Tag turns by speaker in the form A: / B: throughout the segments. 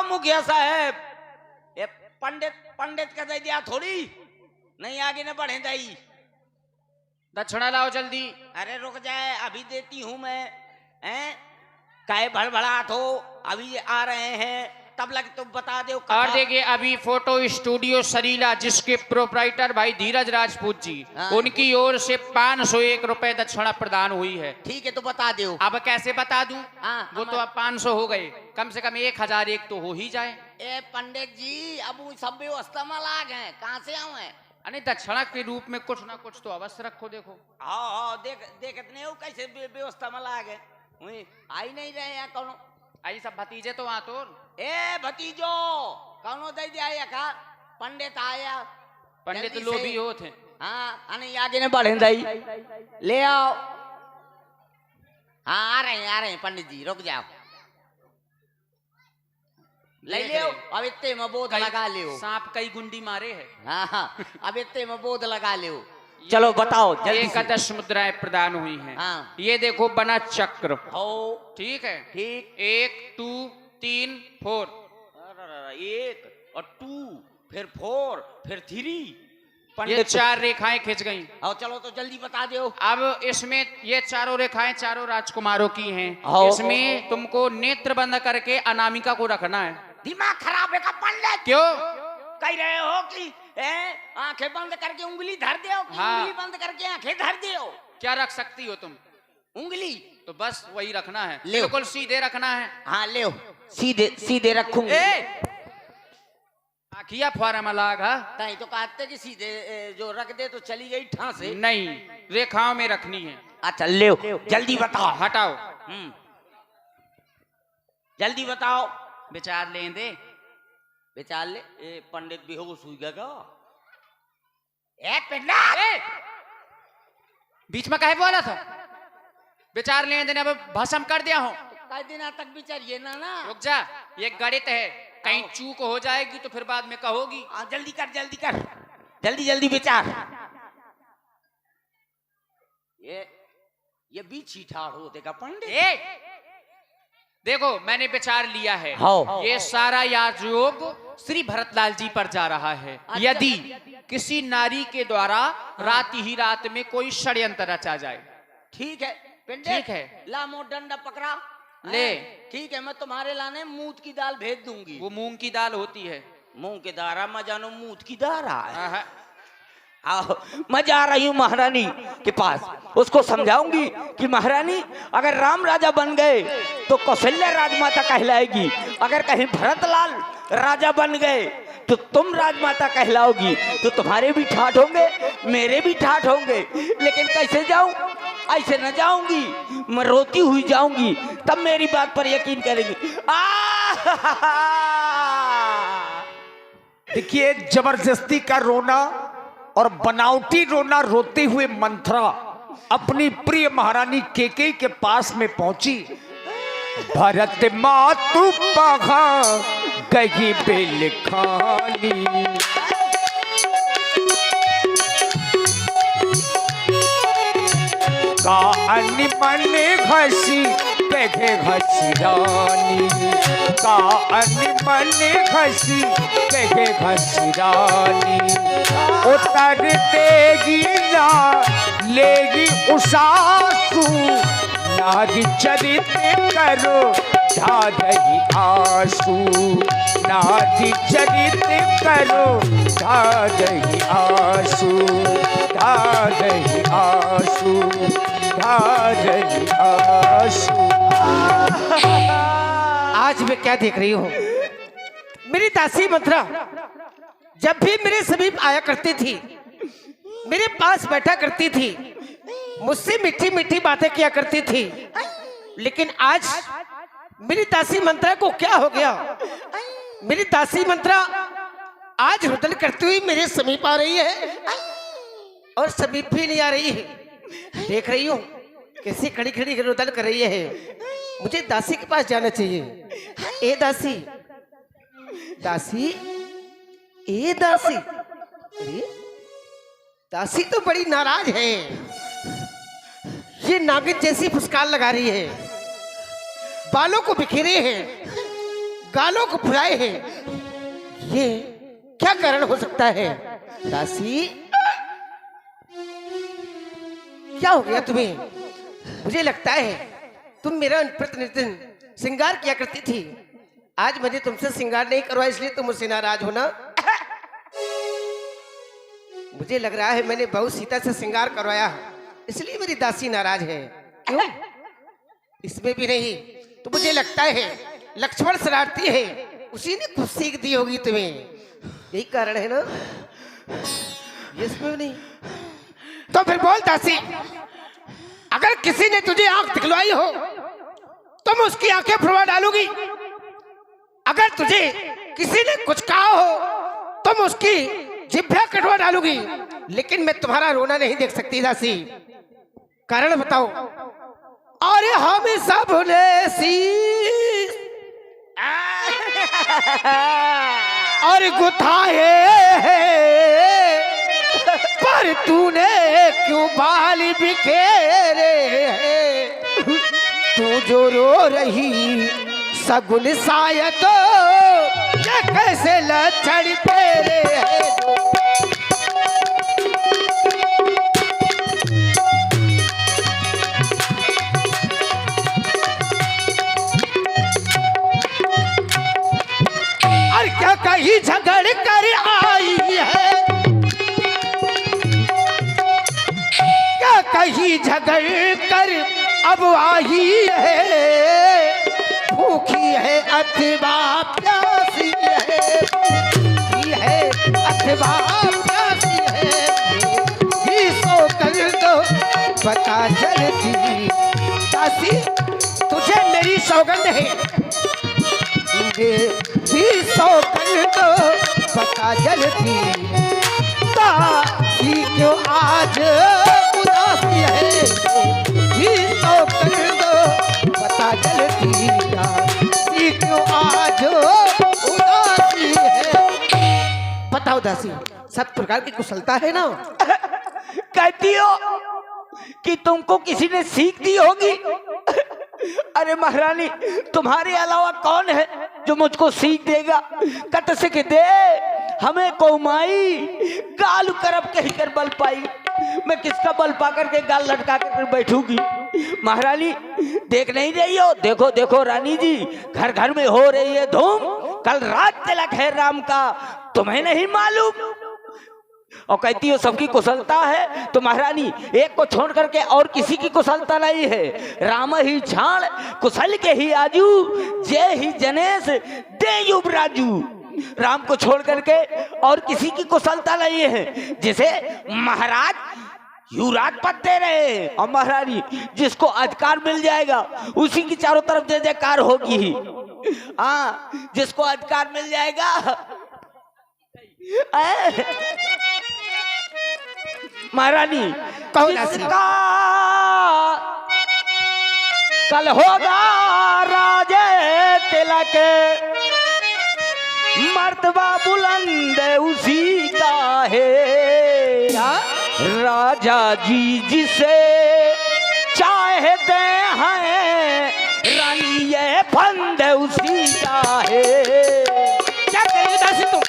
A: मुखिया साहब, ये पंडित पंडित का दे दिया थोड़ी, नहीं आगे न बढ़े दाई।
B: दक्षिणा लाओ जल्दी।
A: अरे रुक जाए, अभी देती हूँ मैं। हैं काहे भड़बड़ाहट हो, अभी आ रहे हैं, तब लग तुम बता दो।
B: और देखिए अभी फोटो स्टूडियो सरीला जिसके प्रोप्राइटर भाई धीरज राजपूत जी, उनकी ओर से 501 रुपए दक्षिणा प्रदान हुई है।
A: ठीक है तो बता दो।
B: अब कैसे बता दूं? वो तो अब 500 हो गए, कम से कम 1001 तो हो ही जाए।
A: ए पंडित जी, अब वो सब व्यवस्था में लाग हैं, कहाँ से आऊँ है?
B: अरे दक्षिणा के रूप में कुछ ना कुछ तो अवश्य रखो। देखो
A: हाँ देखते हो कैसे व्यवस्था में लाग है। आई नहीं रहे हैं कौन?
B: आई सब भतीजे तो वहां तो।
A: ए भतीजो, कौनो दे दिया का? पंडित आया,
B: पंडित लोग भी हो थे।
A: हाँ अने आगे ने बढ़े दाई, ले आओ। हाँ आ रहे हैं पंडित जी, रुक जाओ, ले लियो। अब इतने में बोध लगा लियो।
B: सांप कई गुंडी मारे है।
A: हाँ अब इतने में बोध लगा लियो। चलो बताओ जल्दी।
B: 10 मुद्राएं प्रदान हुई हैं।
A: हाँ।
B: ये देखो बना चक्र
A: हो, ठीक
B: है।
A: ठीक,
B: 1 2 3 4,
A: 1 और 2 फिर 4 फिर 3।
B: ये 4 रेखाएं खिंच गई।
A: आओ चलो तो जल्दी बता दो।
B: अब इसमें ये चारों रेखाएं चारों राजकुमारों की हैं। इसमें तुमको नेत्र बंद करके अनामिका को रखना है।
A: दिमाग खराब है का पंडित?
B: क्यों
A: कह रहे हो कि आंखें बंद करके उंगली धर दो?
B: हाँ।
A: उंगली बंद करके आंखें धर दो?
B: क्या रख सकती हो तुम?
A: उंगली
B: तो बस वही रखना है,
A: ले।
B: बिल्कुल सीधे रखना है।
A: हाँ ले सीधे रखूंगी।
B: आखिया फुआरा मलाग।
A: ताई तो कहते कि सीधे जो रख दे तो चली गई ठासे।
B: नहीं, रेखाओं में रखनी है।
A: अच्छा ले जल्दी बताओ।
B: हटाओ।
A: जल्दी बताओ।
B: विचार लें दे।
A: विचार ले। पंडित बेहोश हुई गया। पंडित
B: बीच में काहे बोला था? विचार लें देने अब भस्म कर दिया हूँ।
A: कई दिन तक विचारिए ना।
B: रुक जा, ये गणित है, कहीं चूक हो जाएगी तो फिर बाद में कहोगी।
A: जल्दी कर जल्दी विचार। ये बीच ही ठाड़ होते का पंडित।
B: देखो मैंने विचार लिया है। ये सारा याजयोग श्री भरतलाल जी पर जा रहा है। अच्छा। यदि किसी नारी के द्वारा रात ही रात में कोई षड्यंत्र रचा जाए।
A: ठीक है पंडित,
B: ठीक है,
A: ला मोट डंडा पकड़ा
B: ले।
A: ठीक है, मैं तुम्हारे लाने मूंग की दाल भेज दूंगी।
B: वो मूंग की दाल होती है।
A: मूंग की दारा मैं जानो मूंग की दारा है। मैं जा रही हूँ महारानी के पास, उसको समझाऊंगी कि महारानी अगर राम राजा बन गए तो कौशल्या राजमाता कहलाएगी, अगर कहीं भरतलाल राजा बन गए तो तुम राजमाता कहलाओगी। तो तुम्हारे भी ठाठ होंगे, मेरे भी ठाठ होंगे, लेकिन कैसे जाऊं? ऐसे न जाऊंगी, मैं रोती हुई जाऊंगी, तब मेरी बात पर यकीन करेंगी।
C: देखिए जबरदस्ती का रोना और बनावटी रोना रोते हुए मंथरा अपनी प्रिय महारानी केकई के पास में पहुंची। भरत मातु पहा गई बेल खानी, का अनमन घसी पेघे घसी रानी, का अनमन घसी पेघे घसी रानी। उतर देगी ना लेगी उसासू, नारी चरित करो ढा रही आंसू, नारी चरित करो ढा रही आंसू, ढा रही आंसू, ढा रही आंसू।
D: आज मैं क्या देख रही हूँ? मेरी दासी मंत्रा जब भी मेरे समीप आया करती थी, मेरे पास बैठा करती थी, मुझसे मीठी मीठी बातें किया करती थी, लेकिन आज मेरी दासी मंत्रा को क्या हो गया? मेरी दासी मंत्रा आज रुदन करती हुई मेरे समीप आ रही है और समीप भी नहीं आ रही है। देख रही हूँ कैसी खड़ी खड़ी रुदन कर रही है। मुझे दासी के पास जाना चाहिए। ए दासी, दासी, ए दासी। अरे दासी तो बड़ी नाराज है, ये नागिन जैसी फुसकार लगा रही है, बालों को बिखेरे हैं, गालों को फुलाए हैं, ये क्या कारण हो सकता है? दासी, क्या हो गया तुम्हें? मुझे लगता है तुम मेरा प्रतिदिन श्रृंगार किया करती थी, आज मैंने तुमसे श्रृंगार नहीं करवाया इसलिए तुम मुझसे नाराज हो ना? मुझे लग रहा है मैंने बहुत सीता से श्रृंगार करवाया इसलिए मेरी दासी नाराज है। क्यों? इसमें भी नहीं तो मुझे लगता है लक्ष्मण शरारती है, उसी ने कुछ सीख दी होगी तुम्हें, यही कारण है ना? इसमें नहीं तो फिर बोल दासी, अगर किसी ने तुझे आंख दिखलवाई हो तुम उसकी आंखें फुड़वा डालोगी, अगर तुझे किसी ने कुछ कहा हो तुम उसकी जिभ्या कटवा डालोगी, लेकिन मैं तुम्हारा रोना नहीं देख सकती दासी। कारण बताओ। अरे हम सब ने शीश और गुथाए पर तूने क्यों बाल बिखेरे, तू जो रो रही सगुन शायद ये कैसे लक्षण तेरे है। और क्या कहीं झगड़ कर आई है, क्या कहीं झगड़ कर अब आई है, भूखी है अथवा प्यासी है, भूखी है अथवा प्यासी है, भी सो कर दो बता जल्दी। दासी तुझे मेरी सौगंध है, तुझे भी सो कर दो बता जल्दी, दासी क्यों आज उदासी है, भी सो कर दो बता जल्दी, दासी क्यों आज उदासी है। बताओ दासी, सब प्रकार की कुशलता है ना?
A: कहती हो कि तुमको किसी ने सीख दी होगी। अरे महारानी, तुम्हारे अलावा कौन है जो मुझको सीख देगा? कट से के दे हमें कौमाई गाल करब कहीं कर बल पाई, मैं किसका बल पाकर के गाल लटका कर बैठूंगी? महारानी देख नहीं रही हो? देखो देखो रानी जी, घर घर में हो रही है धूम, कल रात तिलक है राम का, तुम्हें नहीं मालूम? और कहती हो सबकी कुशलता है, तो महारानी एक को छोड़ करके और किसी की कुशलता नहीं है। राम ही छाण कुशल के ही आजू, जय ही जनेश दे युवराजू। राम को छोड़ करके और किसी की कुशलता नहीं है, जिसे महाराज युवराज पद दे रहे हैं। और महारानी जिसको अधिकार मिल जाएगा उसी की चारों तरफ जय जयकार होगी। हाँ, जिसको अधिकार मिल जाएगा महारानी, जिसका कल होगा राजे तिलक, मर्तबा बुलंद उसी का है, राजा जी जिसे चाहते हैं रानी ये फंद उसी का है। क्या करेंगे दासी तुम?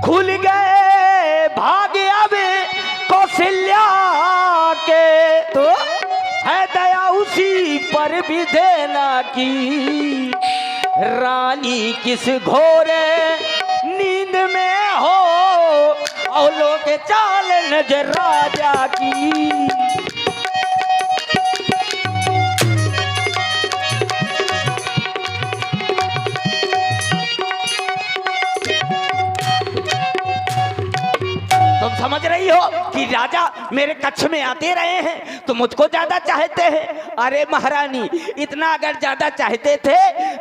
A: खुल गए भाग्य अब कौशल्या के, तो है दया उसी पर भी देना की, रानी किस घोरे नींद में हो और लोग चाल नजर राजा की। तुम समझ रही हो कि राजा मेरे कक्ष में आते रहे हैं तो मुझको ज्यादा चाहते हैं? अरे महारानी, इतना अगर ज्यादा चाहते थे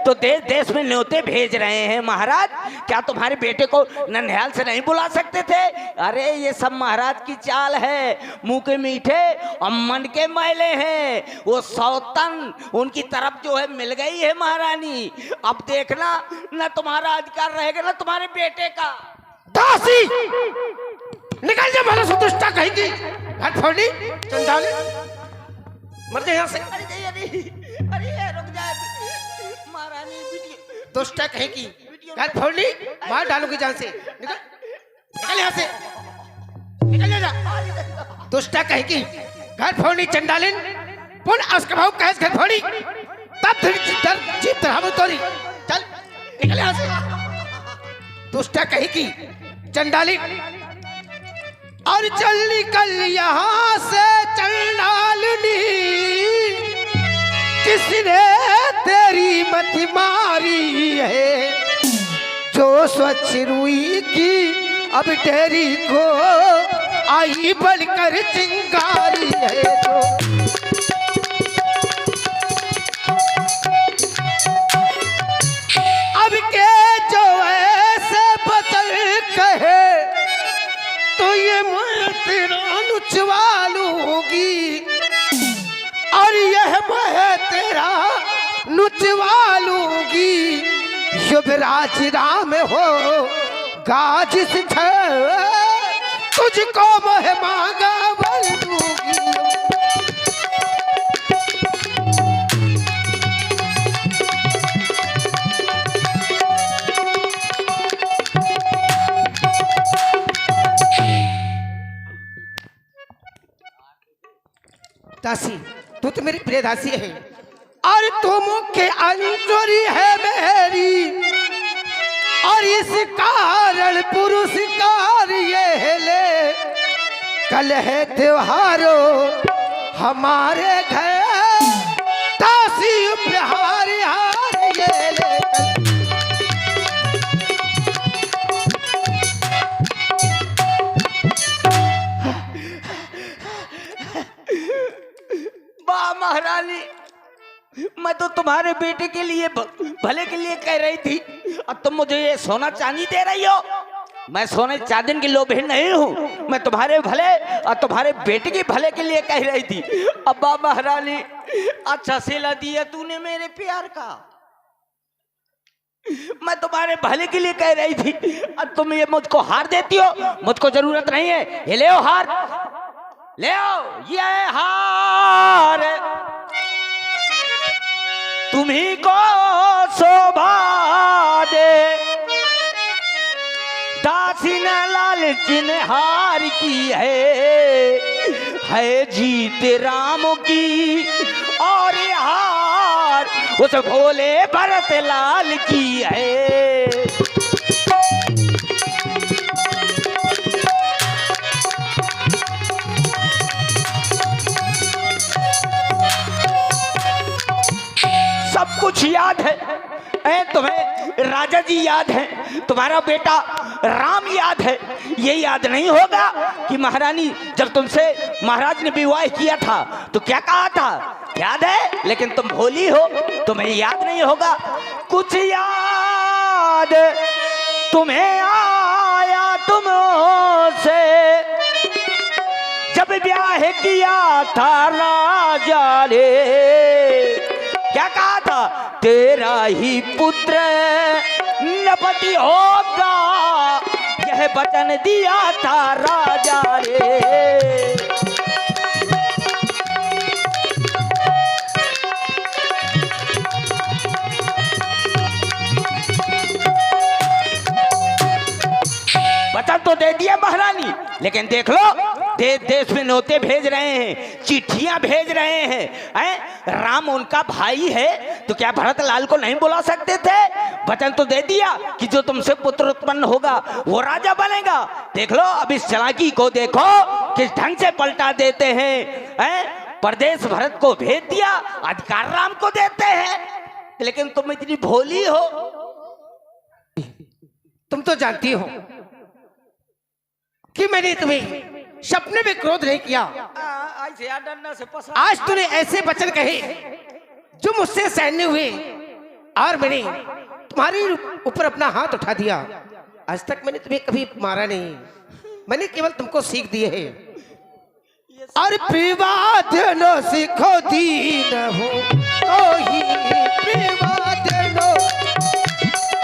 A: तो देश देश में न्योते भेज रहे हैं। महाराज क्या तुम्हारे बेटे को ननिहाल से नहीं बुला सकते थे? अरे ये सब महाराज की चाल है, मुंह के मीठे और मन के मैले हैं। वो सौतन उनकी तरफ जो है मिल गई है महारानी। अब देखना न तुम्हारा अधिकार रहेगा न तुम्हारे बेटे का।
D: दासी निकल जा, भला सुदुष्टा कहेगी, घर फोड़ी चंडाली। मर जा यहाँ से।
A: अरे अरे रुक जा महारानी वीडियो
D: दुष्टा कहेगी, घर फोड़ ली, मार डालूंगी जान से। निकल निकल यहाँ से, निकल जा। दुष्टा कहेगी, घर फोड़नी चंडालिन, पुन अस्कभाव कैस घर फोड़ी, तब फिर जीत हम तोरी। चल निकल यहाँ से। दुष्टा कहेगी, चंडालिन, और चल निकल यहाँ से चंडालिनी, किसने तेरी मति मारी है, जो स्वच्छ रुई की अब तेरी को आई बनकर चिंगारी है। जो अब के जो ऐसे बदल कहे तो ये मैं तेरा नुचवा लूंगी, और यह मैं तेरा नुचवा लूंगी। शुभराज राम हो गाज तुझको मोह मांगा बल दूंगी। दासी, तू तो मेरी प्रिय दासी है, और तू मुख्य अंजोरी है मेरी, और इस कारण पुरस्कार ये ले। कल है त्योहारों हमारे घर, दासी उपहार हार ये ले।
A: वाह महारानी, मैं तो तुम्हारे बेटे के लिए भले के लिए कह रही थी, अब तुम मुझे ये सोना चांदी दे रही हो। मैं सोने चांदी की लोभी नहीं हूँ, मैं तुम्हारे भले और तुम्हारे बेटे के भले के लिए कह रही थी। अब वाह महारानी, अच्छा सिला दिया तूने मेरे प्यार का, मैं तुम्हारे भले के लिए कह रही थी, अब तुम ये मुझको हार देती हो। मुझको जरूरत नहीं है, ये ले हार, ले आओ ये हार, तुम्ही को शोभा दे। दासी ने लालचिन हार की है जीत राम की, और ये हार उस भोले भरत लाल की है। सब कुछ याद है, तुम्हें राजा जी याद है, तुम्हारा बेटा राम याद है, ये याद नहीं होगा कि महारानी जब तुमसे महाराज ने विवाह किया था तो क्या कहा था, याद है? लेकिन तुम भोली हो, तुम्हें याद नहीं होगा। कुछ याद तुम्हें आया तुमसे जब ब्याह किया था राजा ने, क्या कहा था? तेरा ही पुत्र नपति होगा, यह वचन दिया था राजा रे। वचन तो दे दिया महारानी, लेकिन देख लो देश देश में नोते भेज रहे हैं, चिट्ठियां भेज रहे हैं। राम उनका भाई है तो क्या भरत लाल को नहीं बुला सकते थे? वचन तो दे दिया कि जो तुमसे पुत्र उत्पन्न होगा वो राजा बनेगा। देख लो अब इस चालाकी को देखो, किस ढंग से पलटा देते हैं। प्रदेश भरत को भेज दिया, अधिकार राम को देते हैं, लेकिन तुम इतनी भोली हो।
D: तुम तो जानती हो कि मैंने तुम्हें सपने में क्रोध नहीं किया। आज तूने ऐसे वचन कहे जो मुझसे सहने हुए, और मैंने तुम्हारे ऊपर अपना हाथ उठा दिया। आज तक मैंने तुम्हें कभी मारा नहीं, मैंने केवल तुमको सीख दिए है। और विवाद न सीखो दीन हो तो ही